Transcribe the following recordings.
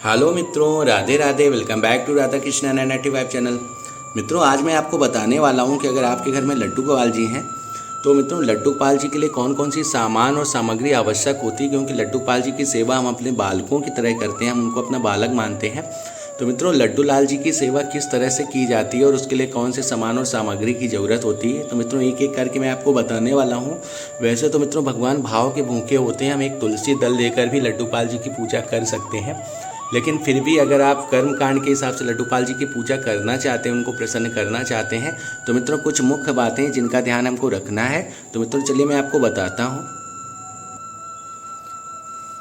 Hello मित्रों, Radhe Radhe. Welcome back to Radha Krishna 995 channel. मित्रों, आज मैं आपको बताने वाला हूं कि अगर आपके घर में लड्डू गोपाल जी हैं तो मित्रों लड्डू गोपाल जी के लिए कौन कौन सी सामान और सामग्री आवश्यक होती है, क्योंकि लड्डू गोपाल जी की सेवा हम अपने बालकों की तरह करते हैं, हम उनको अपना बालक मानते हैं। तो मित्रों, लड्डू लाल जी की सेवा किस तरह से की जाती है और उसके लिए कौन से सामान और सामग्री की ज़रूरत होती है, तो मित्रों एक एक करके मैं आपको बताने वाला हूँ। वैसे तो मित्रों भगवान भाव के भूखे होते हैं, हम एक तुलसी दल लेकर भी लड्डू गोपाल जी की पूजा कर सकते हैं, लेकिन फिर भी अगर आप कर्म कांड के हिसाब से लड्डू गोपाल जी की पूजा करना चाहते हैं, उनको प्रसन्न करना चाहते हैं, तो मित्रों कुछ मुख्य बातें जिनका ध्यान हमको रखना है। तो मित्रों चलिए मैं आपको बताता हूँ।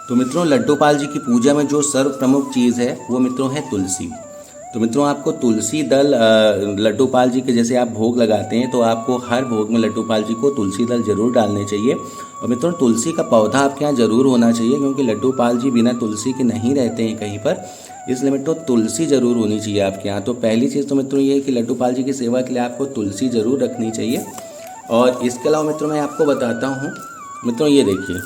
तो मित्रों लड्डू गोपाल जी की पूजा में जो सर्व प्रमुख चीज़ है वो मित्रों है तुलसी। तो मित्रों आपको तुलसी दल लड्डू गोपाल जी के जैसे आप भोग लगाते हैं तो आपको हर भोग में लड्डू गोपाल जी को तुलसी दल जरूर डालने चाहिए। और मित्रों तुलसी का पौधा आपके यहाँ जरूर होना चाहिए, क्योंकि लड्डू गोपाल जी बिना तुलसी के नहीं रहते हैं कहीं पर, इसलिए मित्रों तुलसी जरूर होनी चाहिए आपके यहाँ। तो पहली चीज़ तो मित्रों ये है कि लड्डू गोपाल जी की सेवा के लिए आपको तुलसी जरूर रखनी चाहिए। और इसके अलावा मित्रों मैं आपको बताता हूँ। मित्रों ये देखिए,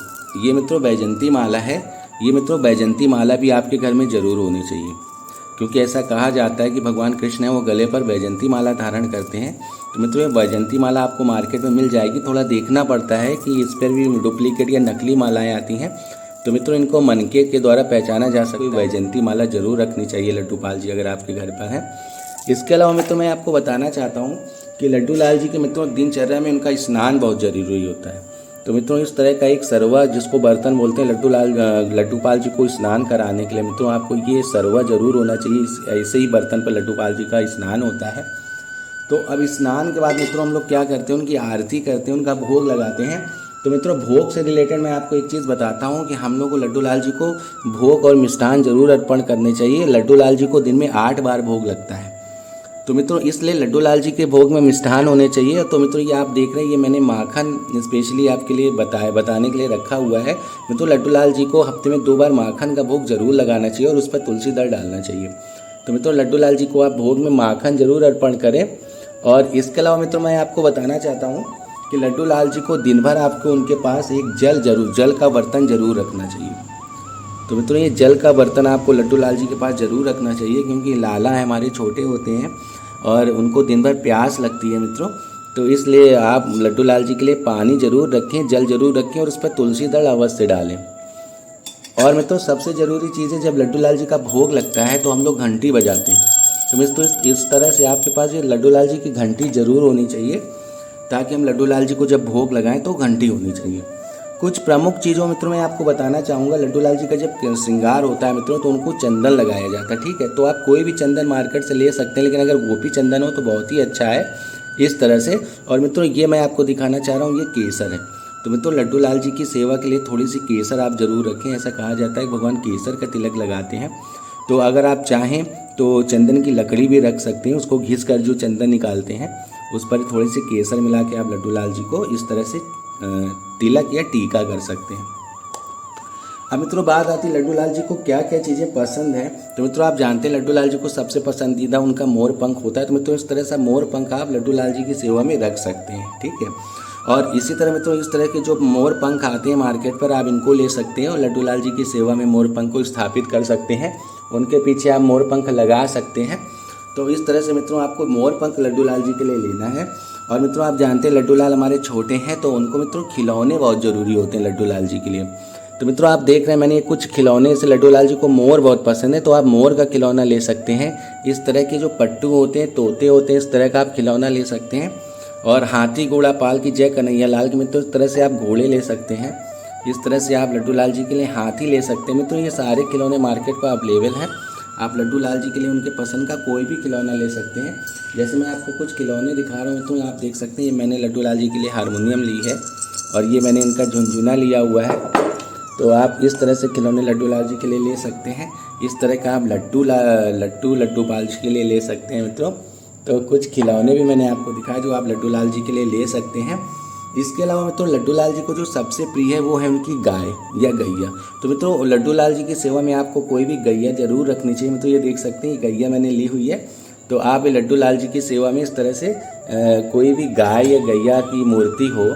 ये मित्रों बैजंती माला है। ये मित्रों बैजंती माला भी आपके घर में जरूर होनी चाहिए, क्योंकि ऐसा कहा जाता है कि भगवान कृष्ण है वो गले पर बैजंती माला धारण करते हैं। तो मित्रों ये बैजंती माला आपको मार्केट में मिल जाएगी, थोड़ा देखना पड़ता है कि इस पर भी डुप्लीकेट या नकली मालाएं आती हैं। तो मित्रों इनको मनके के द्वारा पहचाना जा सकता है। बैजंती माला जरूर रखनी चाहिए लड्डू गोपाल जी अगर आपके घर पर है। इसके अलावा मित्रों मैं आपको बताना चाहता हूँ कि लड्डू लाल जी के मित्रों दिनचर्या में उनका स्नान बहुत जरूरी होता है। तो मित्रों इस तरह का एक सरवा, जिसको बर्तन बोलते हैं, लड्डू गोपाल जी को स्नान कराने के लिए मित्रों आपको ये सरवा जरूर होना चाहिए। ऐसे ही बर्तन पर लड्डू गोपाल जी का स्नान होता है। तो अब स्नान के बाद मित्रों हम लोग क्या करते हैं, उनकी आरती करते हैं, उनका भोग लगाते हैं। तो मित्रों भोग से रिलेटेड मैं आपको एक चीज़ बताता हूँ कि हम लोग को लड्डू लाल जी को भोग और मिष्ठान जरूर अर्पण करने चाहिए। लड्डू लाल जी को दिन में 8 बार भोग लगता है। तो मित्रों इसलिए लड्डू लाल जी के भोग में मिष्ठान होने चाहिए। तो मित्रों ये आप देख रहे हैं, ये मैंने माखन स्पेशली आपके लिए बताने के लिए रखा हुआ है। मित्रों लड्डू लाल जी को हफ्ते में 2 बार माखन का भोग जरूर लगाना चाहिए और उस पर तुलसी दल डालना चाहिए। तो मित्रों लड्डू लाल जी को आप भोग में माखन जरूर अर्पण करें। और इसके अलावा मित्रों मैं आपको बताना चाहता हूँ कि लड्डू लाल जी को दिन भर आपको उनके पास एक जल का बर्तन जरूर रखना चाहिए। तो मित्रों ये जल का बर्तन आपको लड्डू लाल जी के पास जरूर रखना चाहिए, क्योंकि लाला है हमारे छोटे होते हैं और उनको दिन भर प्यास लगती है मित्रों। तो इसलिए आप लड्डू लाल जी के लिए पानी जरूर रखें, जल जरूर रखें और उस पर तुलसी दल अवश्य डालें। और मित्रों सबसे ज़रूरी चीज़ है, जब लड्डू लाल जी का भोग लगता है तो हम लोग घंटी बजाते हैं। तो मित्रों इस तरह से आपके पास ये लड्डू लाल जी की घंटी जरूर होनी चाहिए, ताकि हम लड्डू लाल जी को जब भोग लगाएं तो घंटी होनी चाहिए। कुछ प्रमुख चीज़ों मित्रों मैं आपको बताना चाहूँगा। लड्डू लाल जी का जब श्रृंगार होता है मित्रों तो उनको चंदन लगाया जाता है, ठीक है। तो आप कोई भी चंदन मार्केट से ले सकते हैं, लेकिन अगर गोपी चंदन हो तो बहुत ही अच्छा है इस तरह से। और मित्रों ये मैं आपको दिखाना चाह रहा हूँ, ये केसर है। तो मित्रों लड्डू लाल जी की सेवा के लिए थोड़ी सी केसर आप जरूर रखें। ऐसा कहा जाता है कि भगवान केसर का तिलक लगाते हैं। तो अगर आप चाहें तो चंदन की लकड़ी भी रख सकते हैं, उसको घिस कर जो चंदन निकालते हैं उस पर थोड़ी सी केसर मिला के आप लड्डू लाल जी को इस तरह से तिलक या टीका कर सकते हैं। अब मित्रों बात आती है लड्डू लाल जी को क्या क्या चीज़ें पसंद है। तो मित्रों आप जानते हैं लड्डू लाल जी को सबसे पसंदीदा उनका मोर पंख होता है। तो मित्रों इस तरह से मोर पंख आप लड्डू लाल जी की सेवा में रख सकते हैं, ठीक है। और इसी तरह मित्रों इस तरह के जो मोर पंख आते हैं मार्केट पर, आप इनको ले सकते हैं और लड्डू लाल जी की सेवा में मोर पंख को स्थापित कर सकते हैं। उनके पीछे आप मोर पंख लगा सकते हैं। तो इस तरह से मित्रों आपको मोर पंख लड्डू लाल जी के लिए लेना है। और मित्रों आप जानते हैं लड्डू लाल हमारे छोटे हैं, तो उनको मित्रों खिलौने बहुत ज़रूरी होते हैं लड्डू लाल जी के लिए। तो मित्रों आप देख रहे हैं मैंने कुछ खिलौने से, लड्डू लाल जी को मोर बहुत पसंद है, तो आप मोर का खिलौना ले सकते हैं। इस तरह के जो पट्टू होते हैं, तोते होते हैं, इस तरह का आप खिलौना ले सकते हैं। और हाथी घोड़ा पाल की जय कन्हैया लाल की मित्रों इस तरह से आप घोड़े ले सकते हैं। इस तरह से आप लड्डू लाल जी के लिए हाथी ले सकते हैं। मित्रों ये सारे खिलौने मार्केट पर अवेलेबल हैं। आप लड्डू लाल जी के लिए उनके पसंद का कोई भी खिलौना ले सकते हैं। जैसे मैं आपको कुछ खिलौने दिखा रहा हूँ, तो आप देख सकते हैं ये मैंने लड्डू लाल जी के लिए हारमोनियम ली है और ये मैंने इनका झुनझुना लिया हुआ है। तो आप इस तरह से खिलौने लड्डू लाल जी के लिए ले सकते हैं। इस तरह का आप लड्डू पाल जी के लिए ले सकते हैं मित्रों। तो कुछ खिलौने भी मैंने आपको दिखाया जो आप लड्डू लाल जी के लिए ले सकते हैं। इसके अलावा मित्रों लड्डू लाल जी को जो सबसे प्रिय है वो है उनकी गाय या गैया। तो मित्रों लड्डू लाल जी की सेवा में आपको कोई भी गैया जरूर रखनी चाहिए। मित्रों ये देख सकते हैं गैया मैंने ली हुई है। तो आप लड्डू लाल जी की सेवा में इस तरह से कोई भी गाय या गैया की मूर्ति हो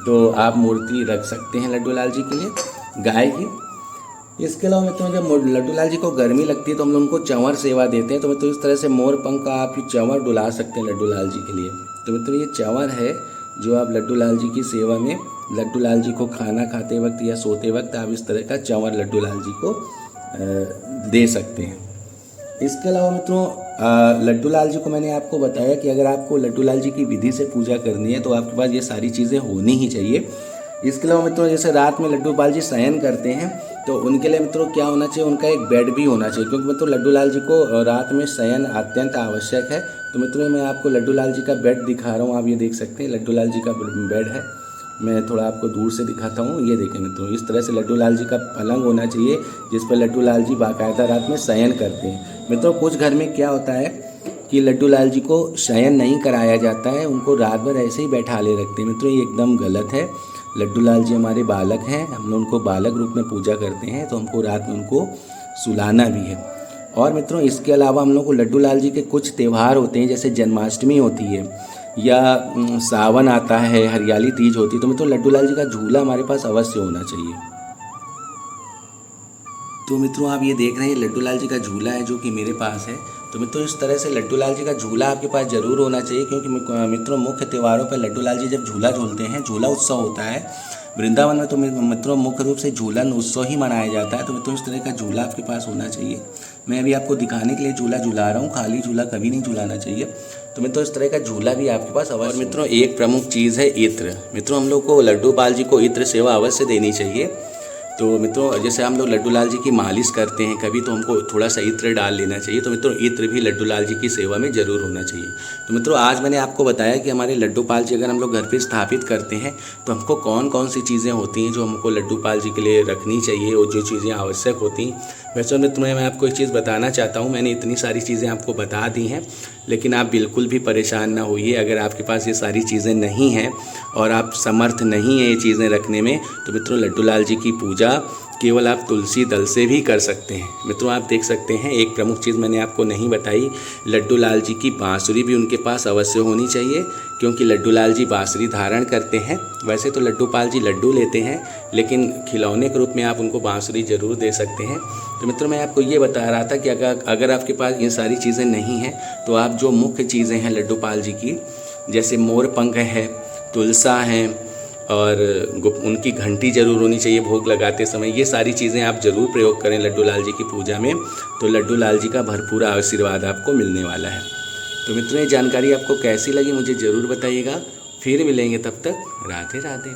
तो आप मूर्ति रख सकते हैं लड्डू लाल जी के लिए गाय की। इसके अलावा मित्रों जब लड्डू लाल जी को गर्मी लगती है तो हम लोग उनको चंवर सेवा देते हैं। तो मित्रों इस तरह से मोर पंख का आप ये चंवर डुला सकते हैं लड्डू लाल जी के लिए। तो मित्रों ये चंवर है जो आप लड्डू लाल जी की सेवा में, लड्डू लाल जी को खाना खाते वक्त या सोते वक्त आप इस तरह का चंवर लड्डू लाल जी को दे सकते हैं। इसके अलावा मित्रों लड्डू लाल जी को मैंने आपको बताया कि अगर आपको लड्डू लाल जी की विधि से पूजा करनी है तो आपके पास ये सारी चीज़ें होनी ही चाहिए। इसके अलावा मित्रों जैसे रात में लड्डू लाल जी शयन करते हैं तो उनके लिए मित्रों क्या होना चाहिए, उनका एक बेड भी होना चाहिए, क्योंकि मित्रों लड्डू लाल जी को रात में शयन अत्यंत आवश्यक है। तो मित्रों मैं आपको लड्डू लाल जी का बेड दिखा रहा हूँ, आप ये देख सकते हैं लड्डू लाल जी का बेड है। मैं थोड़ा आपको दूर से दिखाता हूँ, ये देखें मित्रों इस तरह से लड्डू लाल जी का पलंग होना चाहिए जिस पर लड्डू लाल जी बाकायदा रात में शयन करते हैं। मित्रों कुछ घर में क्या होता है कि लड्डू लाल जी को शयन नहीं कराया जाता है, उनको रात भर ऐसे ही बैठा ले रखते हैं। मित्रों ये एकदम गलत है। लड्डू लाल जी हमारे बालक हैं, हम लोग उनको बालक रूप में पूजा करते हैं, तो हमको रात में उनको सुलाना भी है। और मित्रों इसके अलावा हम लोग को लड्डू लाल जी के कुछ त्यौहार होते हैं, जैसे जन्माष्टमी होती है या सावन आता है, हरियाली तीज होती है, तो मित्रों लड्डू लाल जी का झूला हमारे पास अवश्य होना चाहिए। तो मित्रों आप ये देख रहे हैं लड्डू लाल जी का झूला है जो कि मेरे पास है। तो मित्रों इस तरह से लड्डू लाल जी का झूला आपके पास ज़रूर होना चाहिए, क्योंकि मित्रों मुख्य त्योहारों पर लड्डू लाल जी जब झूला झूलते हैं, झूला उत्सव होता है वृंदावन में, तो मित्रों मुख्य रूप से झूलन उत्सव ही मनाया जाता है। तो मित्रों इस तरह का झूला आपके पास होना चाहिए। मैं अभी आपको दिखाने के लिए झूला झूला रहा हूँ, खाली झूला कभी नहीं झूलाना चाहिए। तो मित्रों इस तरह का झूला भी आपके पास अवश्य। और मित्रों एक प्रमुख चीज़ है इत्र। मित्रों हम लोग को लड्डू लाल जी को इत्र सेवा अवश्य देनी चाहिए। तो मित्रों जैसे हम लोग लड्डू लाल जी की मालिश करते हैं कभी, तो हमको थोड़ा सा इत्र डाल लेना चाहिए। तो मित्रों इत्र भी लड्डू लाल जी की सेवा में ज़रूर होना चाहिए। तो मित्रों आज मैंने आपको बताया कि हमारे लड्डू पाल जी अगर हम लोग घर पे स्थापित करते हैं तो हमको कौन कौन सी चीज़ें होती हैं जो हमको लड्डू पाल जी के लिए रखनी चाहिए और जो चीज़ें आवश्यक होती हैं। वैसे मित्रों मैं आपको एक चीज़ बताना चाहता हूँ, मैंने इतनी सारी चीज़ें आपको बता दी हैं, लेकिन आप बिल्कुल भी परेशान ना होइए। अगर आपके पास ये सारी चीज़ें नहीं हैं और आप समर्थ नहीं हैं ये चीज़ें रखने में, तो मित्रों लड्डू लाल जी की पूजा केवल आप तुलसी दल से भी कर सकते हैं। मित्रों आप देख सकते हैं एक प्रमुख चीज़ मैंने आपको नहीं बताई, लड्डू लाल जी की बांसुरी भी उनके पास अवश्य होनी चाहिए, क्योंकि लड्डू लाल जी बांसुरी धारण करते हैं। वैसे तो लड्डू पाल जी लड्डू लेते हैं, लेकिन खिलौने के रूप में आप उनको बांसुरी ज़रूर दे सकते हैं। तो मित्रों मैं आपको ये बता रहा था कि अगर आपके पास ये सारी चीज़ें नहीं हैं तो आप जो मुख्य चीज़ें हैं लड्डू पाल जी की, जैसे मोर पंख है, तुलसा हैं और उनकी घंटी जरूर होनी चाहिए भोग लगाते समय, ये सारी चीज़ें आप ज़रूर प्रयोग करें लड्डू लाल जी की पूजा में। तो लड्डू लाल जी का भरपूर आशीर्वाद आपको मिलने वाला है। तो मित्रों ये जानकारी आपको कैसी लगी मुझे ज़रूर बताइएगा। फिर मिलेंगे, तब तक राधे राधे।